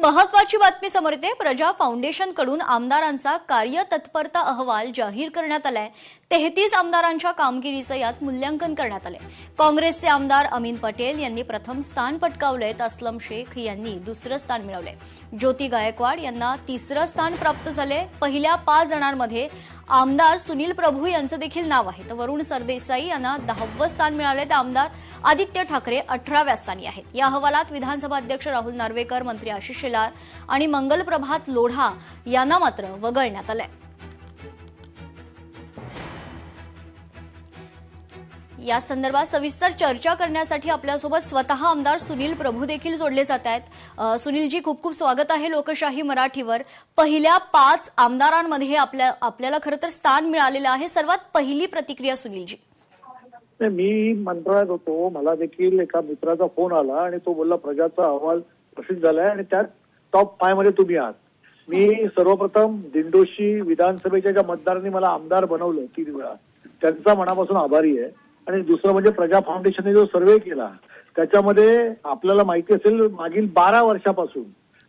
महत्वाची बातमी समोर येते। प्रजा फाउंडेशन कडून आमदारांचा कार्यतत्परता अहवाल जाहीर करण्यात आलाय। 33 आमदारांच्या कामगिरीचं यात मूल्यांकन करण्यात आलंय। काँग्रेसचे आमदार अमीन पटेल यांनी प्रथम स्थान पटकावलंय, तर अस्लम शेख यांनी दुसरं स्थान मिळवलंय। ज्योती गायकवाड यांना तिसरं स्थान प्राप्त झालंय। पहिल्या 5 जणांमध्ये आमदार सुनील प्रभू यांचं देखील नाव आहे, तर वरुण सरदेसाई यांना 10वं स्थान मिळालंय, तर आमदार आदित्य ठाकरे 18व्या स्थानी आहेत। या अहवालात विधानसभा अध्यक्ष राहुल नार्वेकर, मंत्री आशिष शेलार आणि मंगल प्रभात लोढा यांना मात्र वगळण्यात आलंय। या संदर्भात सविस्तर चर्चा करण्यासाठी आपल्यासोबत स्वतः आमदार सुनील प्रभू देखील जोडले जात आहेत। सुनीलजी, खूप खूप स्वागत आहे लोकशाही मराठीवर। पहिल्या 5 आमदारांमध्ये आपल्याला खरं तर स्थान मिळालेलं आहे। सर्वात पहिली प्रतिक्रिया सुनीलजी। मी मंत्रालयात होतो, मला देखील एका मित्राचा फोन आला आणि तो बोलला प्रजाचा अहवाल प्रसिद्ध झालाय आणि त्यात टॉप 5 मध्ये तुम्ही आहात। मी सर्वप्रथम दिंडोशी विधानसभेच्या ज्या मतदारांनी मला आमदार बनवलं 3 वेळा, त्यांचा मनापासून आभारी आहे। आणि दुसरं म्हणजे प्रजा फाउंडेशनने जो सर्व्हे केला त्याच्यामध्ये आपल्याला माहिती असेल मागील 12 वर्षापासून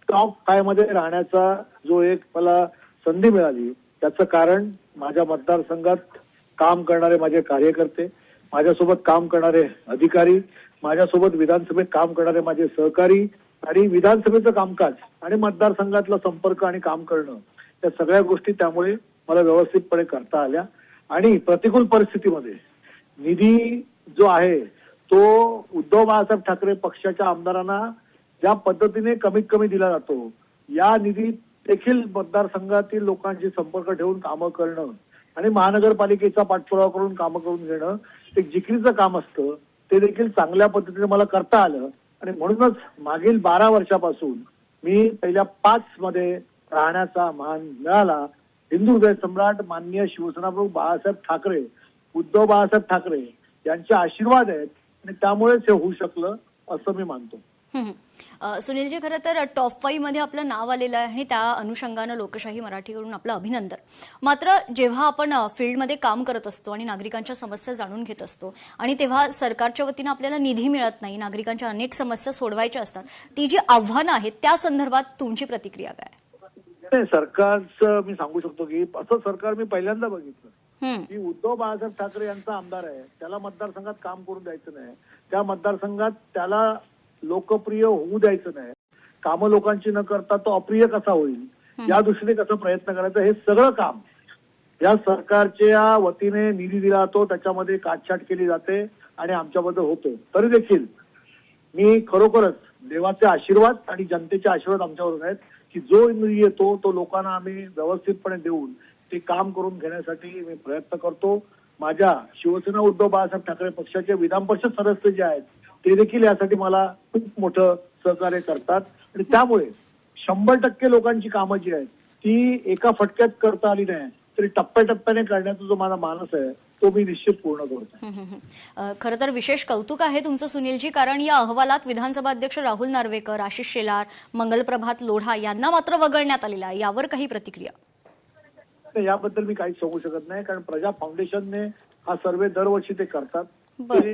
टॉप 5 मध्ये राहण्याचा जो एक मला संधी मिळाली, त्याचं कारण माझ्या मतदारसंघात काम करणारे माझे कार्यकर्ते, माझ्यासोबत काम करणारे अधिकारी, माझ्यासोबत विधानसभेत काम करणारे माझे सहकारी आणि विधानसभेचं कामकाज आणि मतदारसंघातला संपर्क आणि काम करणं, या सगळ्या गोष्टी त्यामुळे मला व्यवस्थितपणे करता आल्या। आणि प्रतिकूल परिस्थितीमध्ये निधी जो आहे तो उद्धव बाळासाहेब ठाकरे पक्षाच्या आमदारांना ज्या पद्धतीने कमीत कमी दिला जातो, या निधीत देखील मतदारसंघातील लोकांशी संपर्क ठेवून कामं करणं आणि महानगरपालिकेचा पाठपुरावा करून कामं करून घेणं एक जिकिरीचं काम असतं, ते देखील चांगल्या पद्धतीने मला करता आलं। आणि म्हणूनच मागील 12 वर्षापासून मी पहिल्या 5 मध्ये राहण्याचा मान मिळाला। हिंदू हृदय सम्राट माननीय शिवसेनाप्रमुख बाळासाहेब ठाकरे, उद्धव बाळासाहेब ठाकरे यांचे आशीर्वाद आहेत आणि त्यामुळेच हे होऊ शकलं असं मी मानतो। सुनीलजी, खरं तर टॉप 5 मध्ये आपलं नाव आलेलं आहे आणि त्या अनुषंगानं लोकशाही मराठीकडून आपलं अभिनंदन। मात्र जेव्हा आपण फील्डमध्ये काम करत असतो आणि नागरिकांच्या समस्या जाणून घेत असतो आणि तेव्हा सरकारच्या वतीनं आपल्याला निधी मिळत नाही, नागरिकांच्या अनेक समस्या सोडवायच्या असतात, ती जी आव्हानं आहेत त्या संदर्भात तुमची प्रतिक्रिया काय? सरकारचं मी सांगू शकतो की असं सरकार मी पहिल्यांदा बघितलं की उद्धव बाळासाहेब ठाकरे यांचा आमदार आहे, त्याला मतदारसंघात काम करून द्यायचं नाही, त्या मतदारसंघात त्याला लोकप्रिय होऊ द्यायचं नाही, कामं लोकांची न करता तो अप्रिय कसा होईल या दृष्टीने कसा प्रयत्न करायचा, हे सगळं काम या सरकारच्या वतीने निधी दिला जातो, त्याच्यामध्ये काटछाट केली जाते आणि आमच्याबद्दल होतो। तरी देखील मी खरोखरच देवाचे आशीर्वाद आणि जनतेचे आशीर्वाद आमच्यावर आहेत की जो निधी येतो तो लोकांना आम्ही व्यवस्थितपणे देऊन ते काम करून घेण्यासाठी मी प्रयत्न करतो। माझ्या शिवसेना उद्धव बाळासाहेब ठाकरे पक्षाचे विधान परिषद सदस्य जे आहेत ते देखील यासाठी मला खूप मोठं सहकार्य करतात आणि त्यामुळे 100% लोकांची कामं जी आहेत ती एका फटक्यात करता आली नाही, तरी टप्प्याटप्प्याने करण्याचा जो माझा मानस आहे तो मी निश्चित पूर्ण करतो। खरं तर विशेष कौतुक आहे तुमचं सुनीलजी, कारण या अहवालात विधानसभा अध्यक्ष राहुल नार्वेकर, आशिष शेलार, मंगल प्रभात लोढा यांना मात्र वगळण्यात आलेलं आहे। यावर काही प्रतिक्रिया? याबद्दल मी काहीच सांगू शकत नाही, कारण प्रजा फाउंडेशनने हा सर्व्हे दरवर्षी ते करतात। ते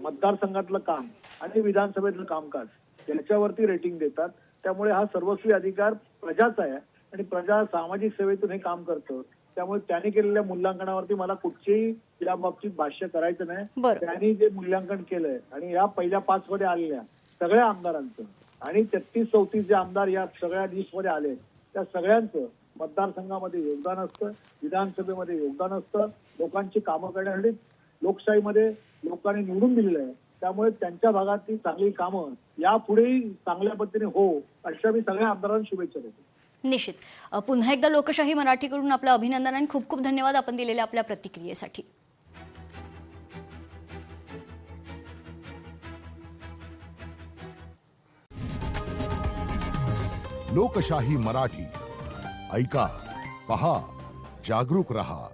मतदारसंघातलं काम आणि विधानसभेतलं कामकाज याच्यावरती रेटिंग देतात, त्यामुळे हा सर्वस्वी अधिकार प्रजाचा आहे आणि प्रजा सामाजिक सेवेतून हे काम करतं। त्यामुळे त्यांनी केलेल्या मूल्यांकनावरती मला कुठचेही या बाबतीत भाष्य करायचं नाही। त्यांनी जे मूल्यांकन केलंय आणि या पहिल्या 5 मध्ये आलेल्या सगळ्या आमदारांचं आणि 33-34 जे आमदार या सगळ्या लिस्टमध्ये आले त्या सगळ्यांचं मतदारसंघामध्ये योगदान असतं, विधानसभेमध्ये योगदान असतं, लोकांची कामं करण्यासाठी लोकशाहीमध्ये लोकांनी निवडून दिलेलं आहे। त्यामुळे त्यांच्या भागातली चांगली कामं यापुढेही चांगल्या पद्धतीने हो अशा मी सगळ्या आमदारांना शुभेच्छा देतो। निश्चित। पुन्हा एकदा लोकशाही मराठीकडून आपलं अभिनंदन आणि खूप खूप धन्यवाद आपण दिलेल्या आपल्या प्रतिक्रियेसाठी। लोकशाही मराठी ऐका, पहा, जागरूक रहा।